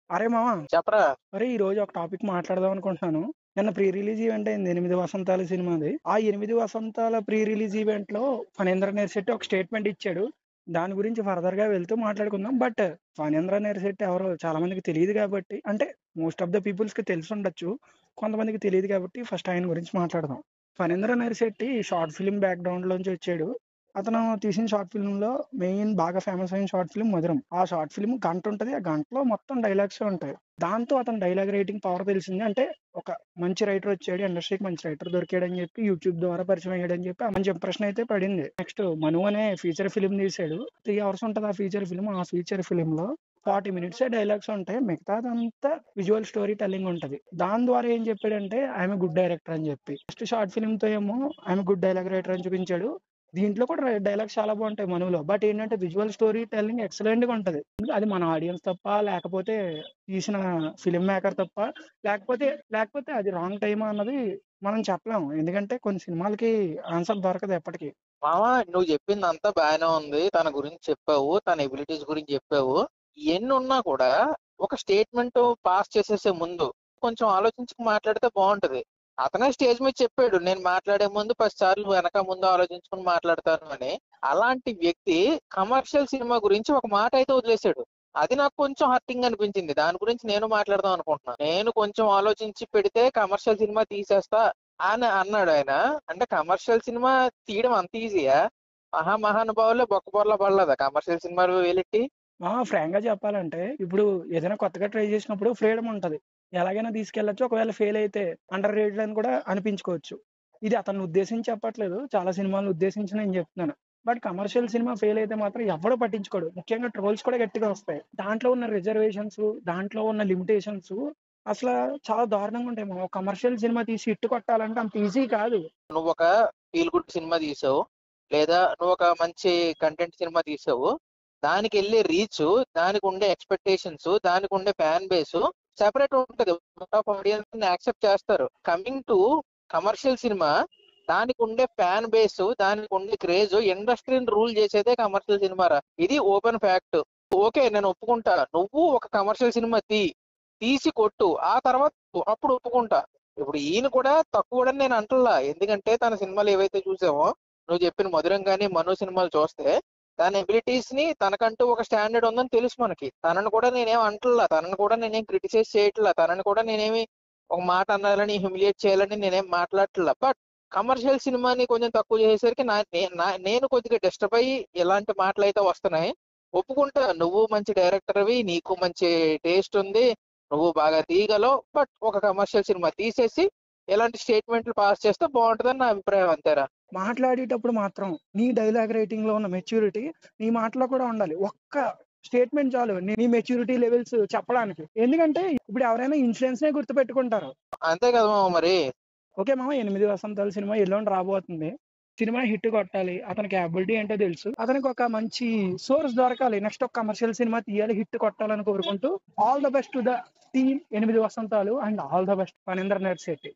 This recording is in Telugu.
అరే మామ, చెప్పరా. అరే ఈ రోజు ఒక టాపిక్ మాట్లాడదాం అనుకుంటున్నాను. నిన్న ప్రీ రిలీజ్ ఈవెంట్ అయింది 8 వసంతాలు సినిమాది. ఆ 8 వసంతాల ప్రీ రిలీజ్ ఈవెంట్ లో ఫణేంద్ర నేర్శెట్టి ఒక స్టేట్మెంట్ ఇచ్చాడు. దాని గురించి ఫర్దర్ గా వెళ్తూ మాట్లాడుకుందాం. బట్ ఫణేంద్ర నేర్శెట్టి ఎవరో చాలా మందికి తెలియదు కాబట్టి, అంటే మోస్ట్ ఆఫ్ ద పీపుల్స్ కి తెలిసి ఉండొచ్చు, కొంతమందికి తెలియదు కాబట్టి ఫస్ట్ ఆయన గురించి మాట్లాడదాం. ఫణేంద్ర నేర్శెట్టి షార్ట్ ఫిల్మ్ బ్యాక్గ్రౌండ్ లోంచి వచ్చాడు. అతను తీసిన షార్ట్ ఫిల్మ్ లో మెయిన్ బాగా ఫేమస్ అయిన షార్ట్ ఫిల్మ్ మధురం. ఆ షార్ట్ ఫిల్మ్ గంట ఉంటది. ఆ గంటలో మొత్తం డైలాగ్స్ ఉంటాయి. దాంతో అతను డైలాగ్ రైటింగ్ పవర్ తెలిసింది. అంటే ఒక మంచి రైటర్ వచ్చాడు, ఇండస్ట్రీకి మంచి రైటర్ దొరికాడని చెప్పి యూట్యూబ్ ద్వారా పరిచయం అయ్యాడని చెప్పి ఆ మంచి ఇంప్రెషన్ అయితే పడింది. నెక్స్ట్ మను అనే ఫీచర్ ఫిల్మ్ తీసాడు. 3 hours ఉంటుంది ఆ ఫీచర్ ఫిల్మ్. ఆ ఫీచర్ ఫిల్మ్ లో 40 minutes డైలాగ్స్ ఉంటాయి. మిగతాదంతా విజువల్ స్టోరీ టెల్లింగ్ ఉంటది. దాని ద్వారా ఏం చెప్పాడంటే ఐఎమ్ గుడ్ డైరెక్టర్ అని చెప్పి. ఫస్ట్ షార్ట్ ఫిల్మ్ తో ఏమో ఐఎమ్ గుడ్ డైలాగ్ రైటర్ అని చూపించాడు. దీంట్లో కూడా డైలాగ్స్ చాలా బాగుంటాయి మనులో. బట్ ఏంటంటే విజువల్ స్టోరీ టెల్లింగ్ ఎక్సలెంట్ గా ఉంటది. అది మన ఆడియన్స్ తప్ప, లేకపోతే తీసిన ఫిలిం మేకర్ తప్ప, లేకపోతే లేకపోతే అది రాంగ్ టైం అన్నది మనం చెప్పలేము. ఎందుకంటే కొన్ని సినిమాలకి ఆన్సర్ దొరకదు ఎప్పటికీ. మామ, నువ్వు చెప్పింది అంతా బాగానే ఉంది. తన గురించి చెప్పావు, తన ఎబిలిటీస్ గురించి చెప్పావు. ఎన్ని ఉన్నా కూడా ఒక స్టేట్మెంట్ పాస్ చేసేసే ముందు కొంచెం ఆలోచించుకు మాట్లాడితే బాగుంటది. అతనే స్టేజ్ మీద చెప్పాడు, నేను మాట్లాడే ముందు 10 సార్లు వెనక ముందు ఆలోచించుకుని మాట్లాడతాను అని. అలాంటి వ్యక్తి కమర్షియల్ సినిమా గురించి ఒక మాట అయితే వదిలేశాడు. అది నాకు కొంచెం హర్టింగ్ అనిపించింది. దాని గురించి నేను మాట్లాడదాం అనుకుంటున్నాను. నేను కొంచెం ఆలోచించి పెడితే కమర్షియల్ సినిమా తీసేస్తా అని అన్నాడు ఆయన. అంటే కమర్షియల్ సినిమా తీయడం అంత ఈజీయా? మహానుభావులే బొక్కబొర్ల పడలేదా కమర్షియల్ సినిమాలు వేలెట్టి? ఫ్రాంక్ గా చెప్పాలంటే ఇప్పుడు ఏదైనా కొత్తగా ట్రై చేసినప్పుడు ఫ్రీడమ్ ఉంటది. ఎలాగైనా తీసుకెళ్లొచ్చు. ఒకవేళ ఫెయిల్ అయితే అండర్ రేటెడ్ అని కూడా అనిపించుకోవచ్చు. ఇది అతన్ని ఉద్దేశించి చెప్పట్లేదు, చాలా సినిమాలను ఉద్దేశించి నేను చెప్తున్నాను. బట్ కమర్షియల్ సినిమా ఫెయిల్ అయితే మాత్రం ఎవడో పట్టించుకోడు. ముఖ్యంగా ట్రోల్స్ కూడా గట్టిగా వస్తాయి. దాంట్లో ఉన్న రిజర్వేషన్స్, దాంట్లో ఉన్న లిమిటేషన్స్ అసలు చాలా దారుణంగా ఉంటాయి. మనం కమర్షియల్ సినిమా తీసి హిట్ కొట్టాలంటే అంత ఈజీ కాదు. నువ్వు ఒక ఫీల్ గుడ్ సినిమా తీసావు, లేదా నువ్వు ఒక మంచి కంటెంట్ సినిమా తీసావు. దానికి వెళ్ళే రీచ్, దానికి ఉండే ఎక్స్పెక్టేషన్స్, దానికి ఉండే ఫ్యాన్ బేస్ సెపరేట్ ఉంటది. ఆడియన్స్ యాక్సెప్ట్ చేస్తారు. కమింగ్ టు కమర్షియల్ సినిమా, దానికి ఉండే ఫ్యాన్ బేస్, దానికి ఉండే క్రేజ్, ఇండస్ట్రీని రూల్ చేసేదే కమర్షియల్ సినిమారా. ఇది ఓపెన్ ఫ్యాక్ట్. ఓకే, నేను ఒప్పుకుంటా. నువ్వు ఒక కమర్షియల్ సినిమా తీసి కొట్టు, ఆ తర్వాత అప్పుడు ఒప్పుకుంటా. ఇప్పుడు ఈయన కూడా తక్కువ నేను అంటల్లా. ఎందుకంటే తన సినిమాలు ఏవైతే చూసామో, నువ్వు చెప్పిన మధురం గానీ మను సినిమాలు చూస్తే తన ఎబిలిటీస్ ని, తనకంటూ ఒక స్టాండర్డ్ ఉందని తెలుసు మనకి. తనని కూడా నేనేం అంటల్లా, తనని కూడా నేనేం క్రిటిసైజ్ చేయట్లా, తనని కూడా నేనేమి ఒక మాట అనాలని, హ్యూమిలియేట్ చేయాలని నేనేం మాట్లాడట్లా. బట్ కమర్షియల్ సినిమాని కొంచెం తక్కువ చేసేసరికి నేను కొద్దిగా డిస్టర్బ్ అయ్యి ఇలాంటి మాటలు అయితే వస్తున్నాయి. ఒప్పుకుంటా, నువ్వు మంచి డైరెక్టర్ అవి, నీకు మంచి టేస్ట్ ఉంది, నువ్వు బాగా తీయగలవు. బట్ ఒక కమర్షియల్ సినిమా తీసేసి ఇలాంటి స్టేట్మెంట్లు పాస్ చేస్తే బాగుంటుందని నా అభిప్రాయం. అంతేరా. మాట్లాడేటప్పుడు మాత్రం నీ డైలాగ్ రైటింగ్ లో ఉన్న మెచ్యూరిటీ నీ మాటలో కూడా ఉండాలి. ఒక్క స్టేట్మెంట్ చాలు నీ మెచ్యూరిటీ లెవెల్స్ చెప్పడానికి. ఎందుకంటే ఇప్పుడు ఎవరైనా ఇన్ఫ్లుయెన్స్ నే గుర్తు పెట్టుకుంటారు. అంతే కదా మామ మరి. ఓకే మామ, 8 వసంతాల సినిమా ఎల్లుండి రాబోతుంది. సినిమా హిట్ కొట్టాలి, అతనికి అబిలిటీ ఏంటో తెలుసు. అతనికి ఒక మంచి సోర్స్ దొరకాలి. నెక్స్ట్ ఒక కమర్షియల్ సినిమా తీయాలి, హిట్ కొట్టాలని కోరుకుంటూ all the best to the team 8 వసంతాలు and all the best Phanendra నేర్శెట్టి.